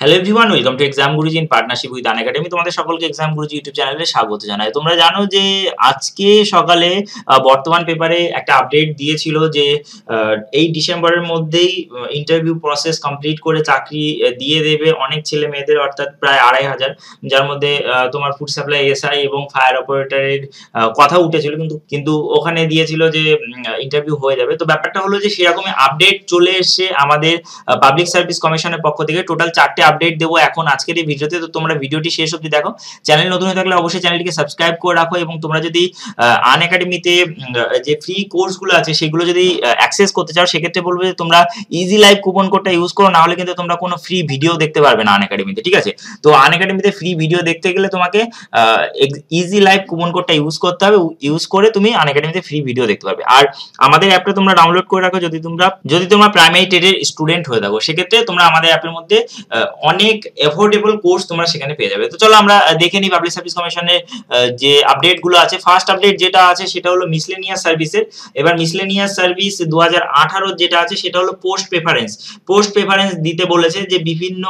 Hello everyone, welcome to exam Guruji in partnership with Unacademy. তোমাদের সকলকে exam গুরুজি YouTube চ্যানেলে স্বাগত জানাই। তোমরা জানো যে আজকে সকালে বর্তমান পেপারে একটা আপডেট দিয়েছিল যে এই ডিসেম্বরের মধ্যেই ইন্টারভিউ প্রসেস কমপ্লিট করে চাকরি দিয়ে দেবে অনেক ছেলে মেয়েদের, অর্থাৎ প্রায় 2,500, যার মধ্যে তোমার ফুড সাপ্লাই এসআই এবং ফায়ার অপারেটরের কথা উঠেছিল, কিন্তু ওখানে দিয়েছিল যে ইন্টারভিউ হয়ে যাবে। তো ব্যাপারটা হলো যে সেরকমই আপডেট চলে এসছে আমাদের পাবলিক সার্ভিস কমিশনের পক্ষ থেকে। টোটাল 4টে আপডেট দেবো এখন আজকের এই ভিডিওতে, তো তোমরা ভিডিওটি শেষ অবধি দেখো। চ্যানেল নতুন হয়ে থাকলে অবশ্যই চ্যানেলটিকে সাবস্ক্রাইব করে রাখো, এবং তোমরা যদি আনএকাডেমিতে যে ফ্রি কোর্সগুলো আছে সেগুলো যদি অ্যাক্সেস করতে চাও, সেক্ষেত্রে বলবো যে তোমরা ইজি লাইভ কুপন কোডটা ইউজ করো, না হলে কিন্তু তোমরা কোনো ফ্রি ভিডিও দেখতে পারবে না আনএকাডেমিতে, ঠিক আছে? তো আনএকাডেমিতে ফ্রি ভিডিও দেখতে গেলে তোমাকে ইজি লাইভ কুপন কোডটা ইউজ করতে হবে, ইউজ করে তুমি আনএকাডেমিতে ফ্রি ভিডিও দেখতে পারবে। আর আমাদের অ্যাপটা তোমরা ডাউনলোড করে রাখো যদি তোমরা প্রাইমারি টেটের স্টুডেন্ট হয়ে থাকো, সেক্ষেত্রে তোমরা আমাদের অ্যাপের মধ্যে অনেক এফোর্ডেবল কোর্স তোমরা সেখানে পেয়ে যাবে। তো চলো আমরা দেখে নিই পাবলিক সার্ভিস কমিশনের যে আপডেট গুলো আছে। ফার্স্ট আপডেট যেটা আছে সেটা হলো মিসলেনিয়াস সার্ভিসের। এবার মিসলেনিয়াস সার্ভিস 2018 যেটা আছে সেটা হলো পোস্ট প্রেফারেন্স দিতে বলেছে। যে বিভিন্ন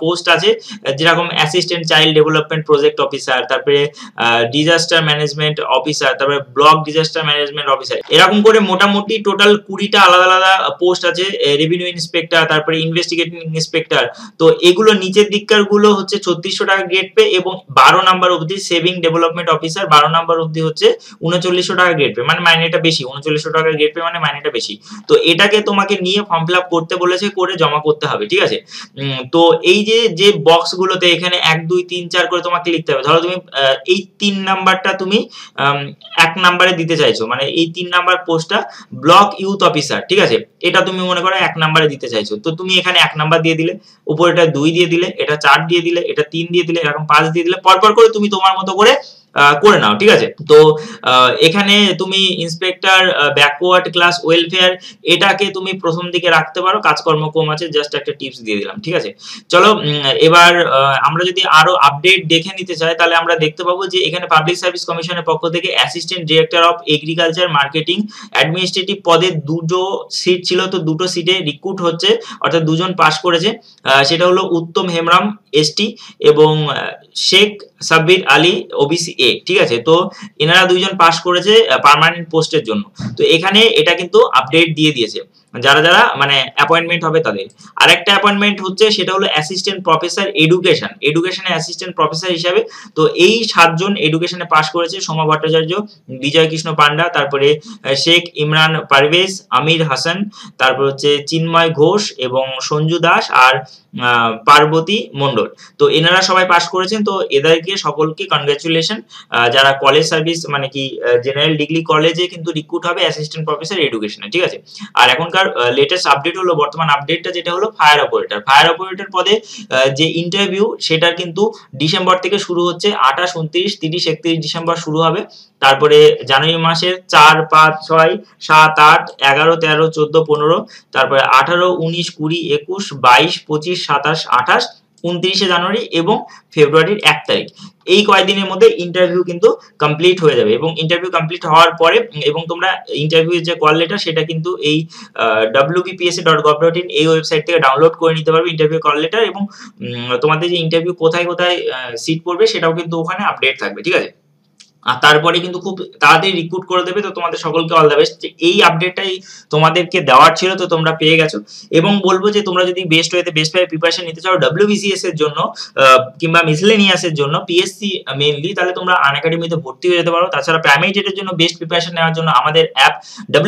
পোস্ট আছে, যেরকম assistant child development project officer, তারপরে ডিজাস্টার ম্যানেজমেন্ট অফিসার, তারপরে ব্লক ডিজাস্টার ম্যানেজমেন্ট অফিসার, এরকম করে মোটামুটি টোটাল 20টা আলাদা আলাদা পোস্ট আছে। রেভিনিউ ইন্সপেক্টর, তারপরে ইনভেস্টিগেটিং ইন্সপেক্টর। তো এগুলো নিচের দিককার গুলো হচ্ছে 3600 টাকা গ্রেড পে, এবং 12 নাম্বার অবধি সেভিং ডেভেলপমেন্ট অফিসার 12 নাম্বার অবধি হচ্ছে 3900 টাকা গ্রেড পে, মানে মাইনেটা বেশি। 3900 টাকা গ্রেড পে মানে মাইনেটা বেশি। তো এটাকে তোমাকে নিয়ে ফর্ম ফিল আপ করতে বলেছে, করে জমা করতে হবে, ঠিক আছে? তো এই যে বক্স গুলোতে এখানে 1 2 3 4 করে তোমাকে লিখতে হবে। ধরো তুমি এই 3 নাম্বারটা তুমি 1 নাম্বারে দিতে চাইছো, মানে এই 3 নাম্বার পোস্টটা ব্লক ইউথ অফিসার, ঠিক আছে? এটা তুমি মনে করো 1 নাম্বারে দিতে চাইছো, তো তুমি এখানে 1 নাম্বার দিয়ে দিলে, উপরে এটা 2 দিয়ে দিলে, এটা 4 দিয়ে দিলে, এটা 3 দিয়ে দিলে, এরকম 5 দিয়ে দিলে, পরপর করে তুমি তোমার মতো করে করে নাও, ঠিক আছে? তো এখানে তুমি ইন্সপেক্টর ব্যাকওয়ার্ড ক্লাস ওয়েলফেয়ার এটাকে তুমি প্রথম দিকে রাখতে পারো, কাজকর্ম কম আছে, জাস্ট একটা টিপস দিয়ে দিলাম, ঠিক আছে? চলো এবার আমরা যদি আরো আপডেট দেখে নিতে চাই, তাহলে আমরা দেখতে পাবো যে এখানে পাবলিক সার্ভিস কমিশনের পক্ষ থেকে assistant director of agriculture marketing administrative পদে 2টো সিট ছিল, তো 2টো সিটে রিক্রুট হচ্ছে, অর্থাৎ 2জন পাস করেছে। সেটা হলো উত্তম হেমরাম এসটি এবং শেখ সাব্বির আলী ওবিসি এ, ঠিক আছে? তো এনারা 2জন পাস করেছে পার্মানেন্ট পোস্টের জন্য। তো এখানে এটা কিন্তু আপডেট দিয়ে দিয়েছে যারা যারা মানে অ্যাপয়েন্টমেন্ট হবে তাদের। আরেকটা অ্যাপয়েন্টমেন্ট হচ্ছে সেটা হলো অ্যাসিস্ট্যান্ট প্রফেসর এডুকেশনে অ্যাসিস্ট্যান্ট প্রফেসর হিসাবে। তো এই 7জন এডুকেশনে পাস করেছে: সোমা ভট্টাচার্য, বিজয় কৃষ্ণ পান্ডা, তারপরে শেখ ইমরান পারভেজ, আমির হাসান, তারপর হচ্ছে চিন্ময় ঘোষ এবং সঞ্জু দাস, আর পার্বতী মণ্ডল। তো এনারা সবাই পাস করেছেন। তো এদেরকে সকলকে কনগ্রাচুলেশন, যারা কলেজ সার্ভিস মানে কি জেনারেল ডিগ্রি কলেজে কিন্তু রিক্রুট হবে অ্যাসিস্ট্যান্ট প্রফেসর এডুকেশনে, ঠিক আছে? আর এখনকার লেটেস্ট আপডেট হলো, বর্তমান আপডেটটা যেটা হলো ফায়ার অপারেটর পদে যে ইন্টারভিউ সেটা কিন্তু ডিসেম্বর থেকে শুরু হচ্ছে। 28 29 30 31 ডিসেম্বর শুরু হবে। তারপরে জানুয়ারি মাসের 4 5 6 7 8 11 13 14 15, তারপরে 18 19 20 21 22 25 27 28 29 জানুয়ারি এবং ফেব্রুয়ারির 1 তারিখ, এই কয়েকদিনের মধ্যে ইন্টারভিউ কিন্তু কমপ্লিট হয়ে যাবে। এবং ইন্টারভিউ কমপ্লিট হওয়ার পরে এবং তোমরা ইন্টারভিউ যে কল লেটার সেটা কিন্তু এই wbpsc.gov.in এই ওয়েবসাইট থেকে ডাউনলোড করে নিতে পারবে, ইন্টারভিউ কল লেটার। এবং তোমাদের যে ইন্টারভিউ কোথায় কোথায় সিট পড়বে সেটাও কিন্তু ওখানে আপডেট থাকবে, ঠিক আছে? আর তারপরে কিন্তু খুব তাড়াতাড়ি রিক্রুট করে দেবে। তো তোমাদের সকলকে অল দ্য বেস্ট। এই আপডেটটাই তোমাদেরকে দেওয়ার ছিল, তো তোমরা পেয়ে গেছো। এবং বলবো যে তোমরা যদি বেস্ট ভাবে প্রিপারেশন নিতে চাও WBCS এর জন্য কিংবা মিসলেনিয়াস এর জন্য, পিএসসি মেইনলি, তাহলে তোমরা আনএকাডেমিতে ভর্তি হয়ে যেতে পারো। তাছাড়া প্রাইমারি টেটের জন্য বেস্ট প্রিপারেশন নেওয়ার জন্য আমাদের app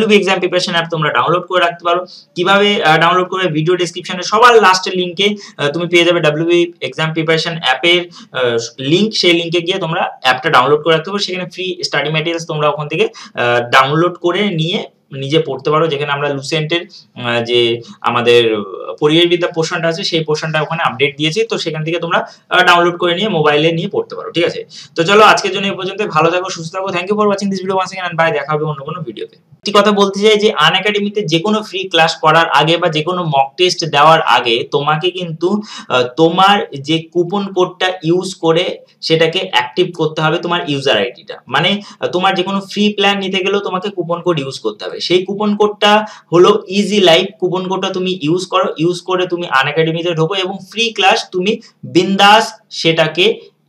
WB exam preparation app তোমরা ডাউনলোড করে রাখতে পারো। কিভাবে ডাউনলোড করবে, ভিডিও ডেসক্রিপশনে সবার লাস্টের লিংকে তুমি পেয়ে যাবে WB এক্সাম প্রিপারেশন অ্যাপের লিংক। সেই লিংকে গিয়ে তোমরা অ্যাপটা ডাউনলোড করে রাখতে পারো। সেখানে ফ্রি স্টাডি ম্যাটেরিয়ালস তোমরা ওখান থেকে ডাউনলোড করে নিয়ে নিজে পড়তে পারো। যেখানে আমরা লুসেন্টের যে আমাদের পরিবেশবিদ্যা পোর্শনটা আছে সেই পোর্শনটা ওখানে আপডেট দিয়েছি, তো সেখান থেকে তোমরা ডাউনলোড করে নিয়ে মোবাইলে নিয়ে পড়তে পারো, ঠিক আছে? তো চলো আজকের জন্য এই পর্যন্ত। ভালো থাকো, সুস্থ থাকো। Thank you for watching this video once again, and bye. দেখা হবে অন্য কোনো ভিডিওতে। একটি কথা বলতে চাই যে আনএকাডেমিতে যে কোনো ফ্রি ক্লাস করার আগে বা যে কোনো মক টেস্ট দেওয়ার আগে তোমাকে কিন্তু তোমার যে কুপন কোডটা ইউজ করে সেটাকে অ্যাক্টিভ করতে হবে, তোমার ইউজার আইডিটা। মানে তোমার যে কোনো ফ্রি প্ল্যান নিতে গেলেও তোমাকে কুপন কোড ইউজ করতে হবে। হবে। সেই কুপন কোডটা হলো ইজি লাইফ। কুপন কোডটা তুমি ইউজ করো, ইউজ করে তুমি আনএকাডেমিতে ঢোকো এবং ফ্রি ক্লাস তুমি বিন্দাস সেটাকে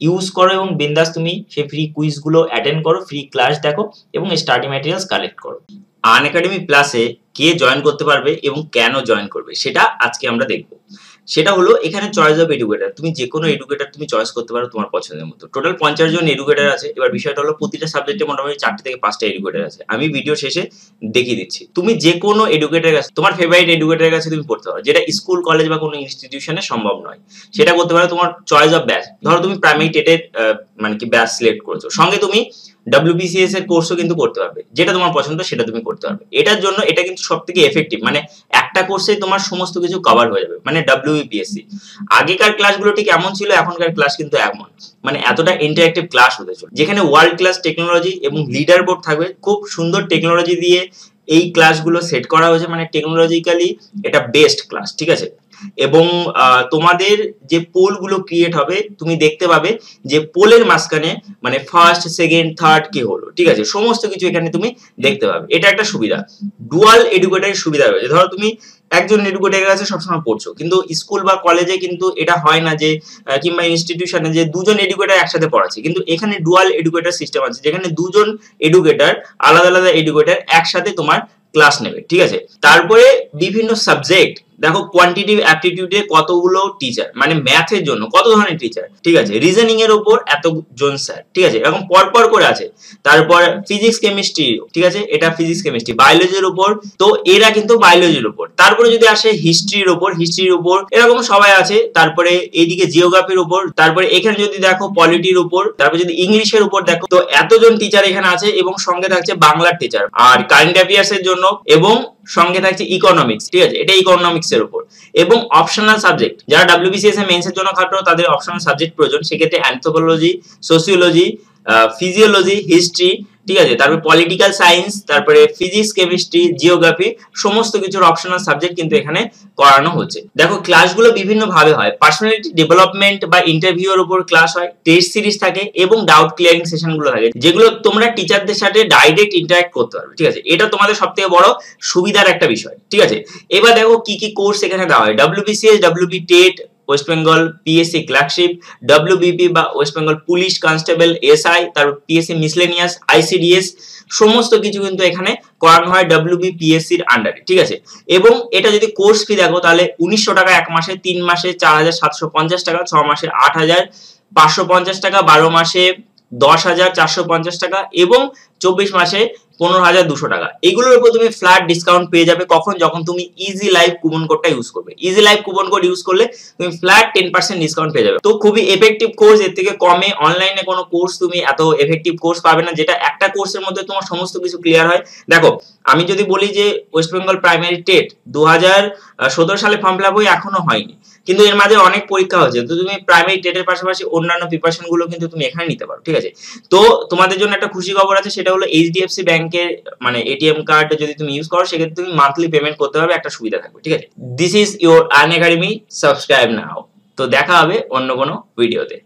ইউজ করো এবং বিন্দাস তুমি সেই ফ্রি কুইজগুলো অ্যাটেন্ড করো, ফ্রি ক্লাস দেখো এবং স্টাডি ম্যাটেরিয়ালস কালেক্ট করো। আনএকাডেমি প্লাসে কে জয়েন করতে পারবে এবং কেন জয়েন করবে সেটা আজকে আমরা দেখব। সেটা হলো এখানে চয়েস অফ এডুকেটর, তুমি যে কোনো এডুকেটর তুমি চয়েস করতে পারো তোমার পছন্দের মতো। টোটাল 50 জন এডুকেটর আছে। এবার বিষয়টা হলো প্রতিটা সাবজেক্টে মোটামুটি 4 থেকে 5টা এডুকেটর আছে। আমি ভিডিও শেষে দেখিয়ে দিচ্ছি। তুমি যে কোনো এডুকেটরের কাছে, তোমার ফেভারিট এডুকেটরের কাছে তুমি পড়তে পারো, যেটা স্কুল কলেজ বা কোনো ইনস্টিটিউশনে সম্ভব নয়। সেটা করতে পারো তোমার চয়েস অফ ব্যাচ। ধরো তুমি প্রাইমারি টেটের মানে কি ব্যাচ সিলেক্ট করেছো, সঙ্গে তুমি WBCS এর কোর্সও কিন্তু করতে পারবে, যেটা তোমার পছন্দ সেটা তুমি করতে পারবে। এটার জন্য এটা কিন্তু সবথেকে এফেক্টিভ, মানে একটা কোর্সে তোমার সমস্ত কিছু কভার হয়ে যাবে, মানে WBPSC। আগেকার ক্লাসগুলো ঠিক এমন ছিল, এখনকার ক্লাস কিন্তু এমন, মানে এতটা ইন্টারঅ্যাক্টিভ ক্লাস হতে চলে, যেখানে ওয়ার্ল্ড ক্লাস টেকনোলজি এবং লিডার বোর্ড থাকবে। খুব সুন্দর টেকনোলজি দিয়ে এই ক্লাসগুলো সেট করা হয়েছে, মানে টেকনোলজিক্যালি এটা বেস্ট ক্লাস, ঠিক আছে। এবং তোমাদের যে পোল গুলো ক্রিয়েট হবে, তুমি দেখতে পাবে যে পোলের মাঝখানে মানে ফার্স্ট, সেকেন্ড, থার্ড কি হলো, ঠিক আছে, সমস্ত কিছু এখানে তুমি দেখতে পাবে। এটা একটা সুবিধা। ডুয়াল এডুকেটরের সুবিধা রয়েছে। ধরো তুমি একজন এডুকেটরের কাছে সবসময় পড়ছো, কিন্তু স্কুল বা কলেজে কিন্তু এটা হয় না যে কিংবা ইনস্টিটিউশনে যে দুজন এডুকেটর একসাথে পড়াচ্ছে, কিন্তু এখানে ডুয়াল এডুকেটর সিস্টেম আছে, যেখানে দুজন এডুকেটর, আলাদা আলাদা এডুকেটর একসাথে তোমার ক্লাস নেবে, ঠিক আছে। তারপরে বিভিন্ন সাবজেক্ট দেখো, কোয়ান্টিটিভ অ্যাপটিটিউডে কতগুলো টিচার, মানে ম্যাথের জন্য কত ধরনের টিচার, ঠিক আছে, রিজনিং এর উপর এতজন স্যার, ঠিক আছে, এরকম পরপর করে আছে। তারপর ফিজিক্স কেমিস্ট্রি, ঠিক আছে, এটা ফিজিক্স কেমিস্ট্রি, বায়োলজির উপর, তো এরা কিন্তু বায়োলজির উপর। তারপরে যদি আসে হিস্ট্রির উপর এরকম সবাই আছে। তারপরে এইদিকে জিওগ্রাফির উপর, তারপরে এখানে যদি দেখো পলিটির উপর, তারপরে যদি ইংলিশের উপর দেখো, তো এতজন টিচার এখানে আছে এবং সঙ্গে থাকছে বাংলার টিচার আর কারেন্ট অ্যাফেয়ার্স এর জন্য, এবং সঙ্গে থাকছে ইকোনমিক্স, ঠিক আছে, এটা ইকোনমিক্স এর উপর। এবং অপশনাল সাবজেক্ট, যারা WBCS এর মেন্সের জন্য খাটো তাদের অপশনাল সাবজেক্ট প্রয়োজন, সেক্ষেত্রে অ্যানথ্রোপোলজি, সোসিওলজি, ফিজিওলজি, হিস্ট্রি, ঠিক আছে, তারপরে পলিটিক্যাল সায়েন্স, তারপরে ফিজিক্স, কেমিস্ট্রি, জিওগ্রাফি, সমস্ত কিছুর অপশনাল সাবজেক্ট কিন্তু এখানে করানো হচ্ছে। দেখো ক্লাসগুলো বিভিন্ন ভাবে হয়। পার্সোনালিটি ডেভেলপমেন্ট বা ইন্টারভিউ এর উপর ক্লাস হয়, টেস্ট সিরিজ থাকে এবং ডাউট ক্লিয়ারিং সেশন গুলো থাকে, যেগুলো তোমরা টিচারদের সাথে ডাইরেক্ট ইন্টারঅ্যাক্ট করতে পারবে, ঠিক আছে। এটা তোমাদের সবথেকে বড় সুবিধার একটা বিষয়, ঠিক আছে। এবার দেখো কি কি কোর্স এখানে দেওয়া হয়। WBCS, WB TET, West Bengal PSC clerkship, WBP বা West Bengal police constable, SI, তারপর PSC মিসলেনিয়াস, ICDS, সমস্ত কিছু কিন্তু এখানে করানো হয় WBPSC এর আন্ডারে, ঠিক আছে। এবং এটা যদি কোর্স ফি দেখো তাহলে 1900 টাকা এক মাসে, 3 মাসে 4750 টাকা, 6 মাসে 8550 টাকা, 12 মাসে 10,450 টাকা এবং 24 মাসে 15,200 টাকা। এগুলোর উপর তুমি ফ্ল্যাট ডিসকাউন্ট পেয়ে যাবে কখন, যখন তুমি ইজি লাইফ কুপন কোডটা ইউজ করবে। Easy life coupon code use করলে তুমি ফ্ল্যাট 10% ডিসকাউন্ট পেয়ে যাবে। তো খুবই এফেক্টিভ কোর্স, এর থেকে কমে অনলাইনে কোনো কোর্স তুমি এত এফেক্টিভ কোর্স পাবে না, যেটা একটা কোর্সের মধ্যে তোমার সমস্ত কিছু ক্লিয়ার হয়। দেখো আমি যদি বলি যে ওয়েস্ট বেঙ্গল প্রাইমারি টেট 2017 সালে ফর্ম ফিল আপ হয়ে এখনো হয়নি, কিন্তু এর মাঝে অনেক পরীক্ষা হচ্ছে, তো তুমি প্রাইমারি টেটের পাশাপাশি অন্যান্য প্রিপারেশন গুলো কিন্তু তুমি এখানে নিতে পারো, ঠিক আছে। তো তোমাদের জন্য একটা খুশি খবর আছে, সেটা হলো HDFC ব্যাংকের মানে ATM কার্ড যদি তুমি ইউজ করো, সেক্ষেত্রে তুমি মান্থলি পেমেন্ট করতে পারবে, একটা সুবিধা থাকবে, ঠিক আছে। This is your Unacademy, subscribe now. তো দেখা হবে অন্য কোনো ভিডিওতে।